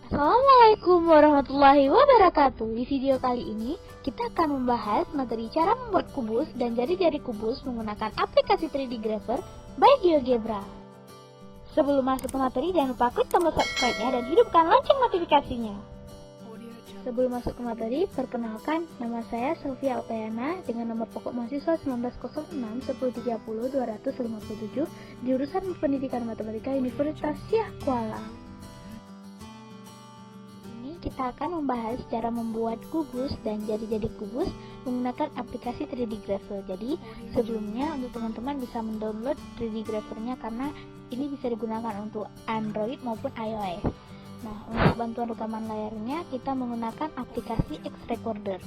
Assalamualaikum warahmatullahi wabarakatuh. Di video kali ini kita akan membahas materi cara membuat kubus dan jari-jari kubus menggunakan aplikasi 3D Grapher by GeoGebra. Sebelum masuk ke materi, jangan lupa klik tombol subscribe-nya dan hidupkan lonceng notifikasinya. Sebelum masuk ke materi, perkenalkan, nama saya Sylvia Okayana dengan nomor pokok mahasiswa 1906 1030 257 di jurusan Pendidikan Matematika Universitas Syah Kuala. Kita akan membahas cara membuat kubus dan jari-jari kubus menggunakan aplikasi 3D Grapher. Jadi sebelumnya untuk teman-teman bisa mendownload 3D Grapher-nya karena ini bisa digunakan untuk Android maupun iOS. Nah, untuk bantuan rekaman layarnya kita menggunakan aplikasi X Recorder.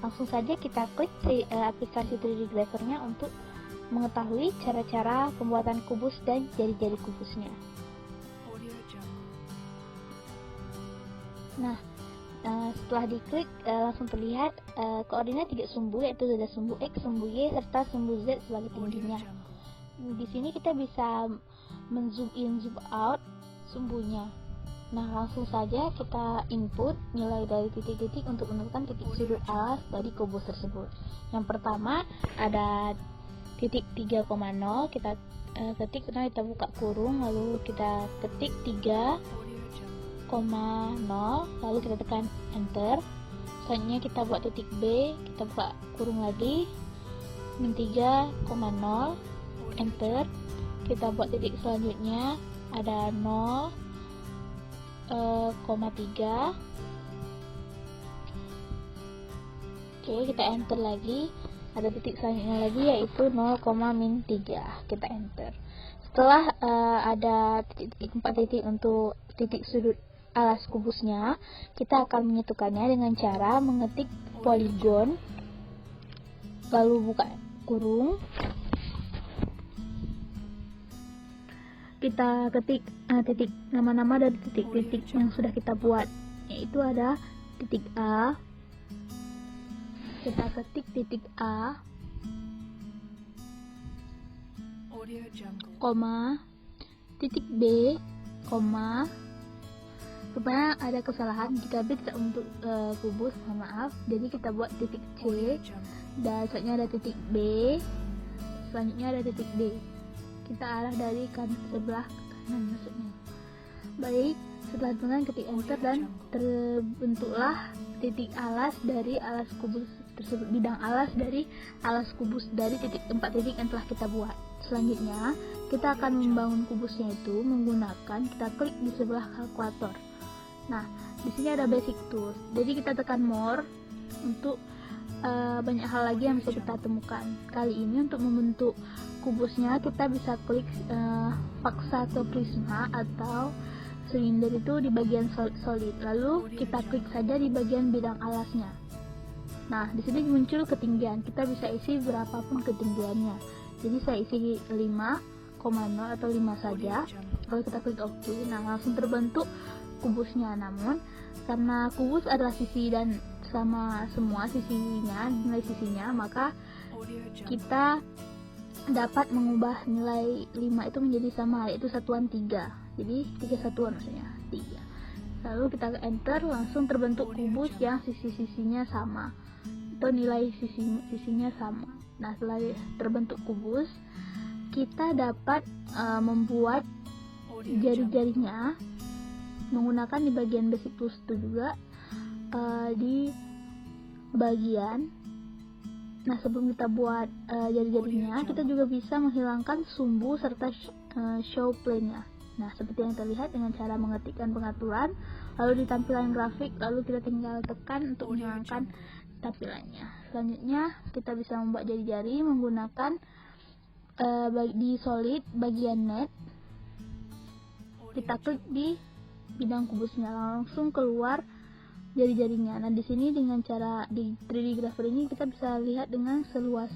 Langsung saja kita klik aplikasi 3D Grapher-nya untuk mengetahui cara-cara pembuatan kubus dan jari-jari kubusnya. Nah, setelah diklik langsung terlihat koordinat tiga sumbu, yaitu ada sumbu X, sumbu Y, serta sumbu Z sebagai tingginya. Di sini kita bisa men-zoom in, zoom out sumbunya. Nah, langsung saja kita input nilai dari titik-titik untuk menentukan titik sudut alas dari kubus tersebut. Yang pertama ada titik 3,0, kita ketik, kita buka kurung, lalu kita ketik 3,0, lalu kita tekan enter. Selanjutnya kita buat titik B, kita buka kurung lagi, min 3,0, enter. Kita buat titik selanjutnya ada 0,3. Oke, kita enter lagi. Ada titik selanjutnya lagi yaitu 0,-3. Kita enter. Setelah ada titik 4 titik untuk titik sudut alas kubusnya, kita akan menyatukannya dengan cara mengetik poligon, lalu buka kurung, kita ketik titik nama-nama dari titik-titik yang sudah kita buat, yaitu ada titik A, kita ketik titik A, koma, titik B, koma. Rupanya ada kesalahan, jika B tidak untuk kubus, mohon maaf. Jadi kita buat titik C, dan selanjutnya ada titik B, selanjutnya ada titik D. Kita arah dari sebelah kanan maksudnya. Baik, setelah dengan ketik enter dan terbentuklah titik alas dari alas kubus tersebut, bidang alas dari alas kubus dari titik 4 titik yang telah kita buat. Selanjutnya kita akan membangun kubusnya itu menggunakan, kita klik di sebelah kalkulator. Nah, di sini ada basic tools. Jadi kita tekan more untuk banyak hal lagi yang bisa kita temukan. Kali ini untuk membentuk kubusnya kita bisa klik paksa ke prisma atau silinder itu di bagian solid. Lalu kita klik saja di bagian bidang alasnya. Nah, di sini muncul ketinggian. Kita bisa isi berapapun ketinggiannya. Jadi saya isi 5,0 atau 5 saja. Lalu kita klik OK. Nah, langsung terbentuk kubusnya. Namun karena kubus adalah sisi dan sama semua sisinya, nilai sisinya, maka kita dapat mengubah nilai 5 itu menjadi sama, yaitu satuan 3. Jadi 3 satuan maksudnya 3. Lalu kita enter, langsung terbentuk kubus yang sisi-sisinya sama atau nilai sisinya sama. Nah, setelah terbentuk kubus, kita dapat membuat jari-jarinya menggunakan di bagian basic tools itu juga, di bagian. Nah, sebelum kita buat jari-jarinya, kita juga bisa menghilangkan sumbu serta show plane-nya. Nah, seperti yang terlihat dengan cara mengetikkan pengaturan, lalu di tampilan grafik, lalu kita tinggal tekan untuk menghilangkan tampilannya. Selanjutnya kita bisa membuat jari-jari menggunakan di solid bagian net, kita klik di bidang kubusnya, langsung keluar jari-jarinya. Nah, di sini dengan cara di 3D Grapher ini kita bisa lihat dengan seluasa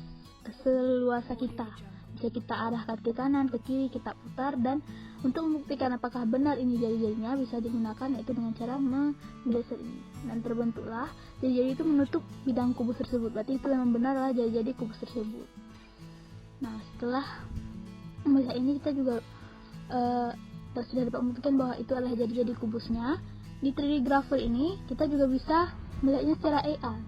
kita. Bisa kita arahkan ke kanan, ke kiri, kita putar, dan untuk membuktikan apakah benar ini jari-jarinya bisa digunakan yaitu dengan cara menggeser ini. Dan terbentuklah jari-jari itu menutup bidang kubus tersebut. Berarti itu yang benar adalah jari-jari kubus tersebut. Nah, setelah melihat ini kita juga sudah dapat membuktikan bahwa itu adalah jari-jari kubusnya. di 3D grapher ini kita juga bisa melihatnya secara AR.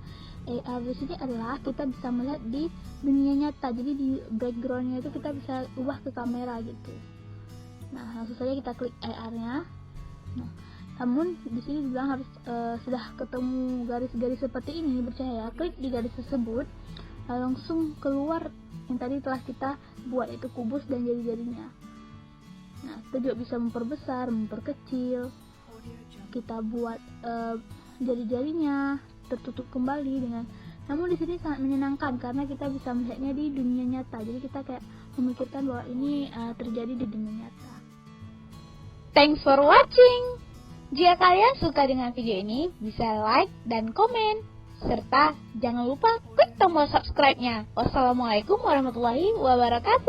AR di sini adalah kita bisa melihat di dunia nyata, jadi di backgroundnya itu kita bisa ubah ke kamera gitu. Nah, langsung saja kita klik AR-nya. Nah, namun di sini dibilang harus sudah ketemu garis-garis seperti ini bercahaya, klik di garis tersebut, langsung keluar yang tadi telah kita buat, itu kubus dan jari-jarinya. Nah, kita juga bisa memperbesar, memperkecil. Kita buat jari-jarinya tertutup kembali dengan. Namun di sini sangat menyenangkan karena kita bisa melihatnya di dunia nyata. Jadi kita kayak memikirkan bahwa ini terjadi di dunia nyata. Thanks for watching. Jika kalian suka dengan video ini, bisa like dan komen. Serta jangan lupa klik tombol subscribe-nya. Wassalamualaikum warahmatullahi wabarakatuh.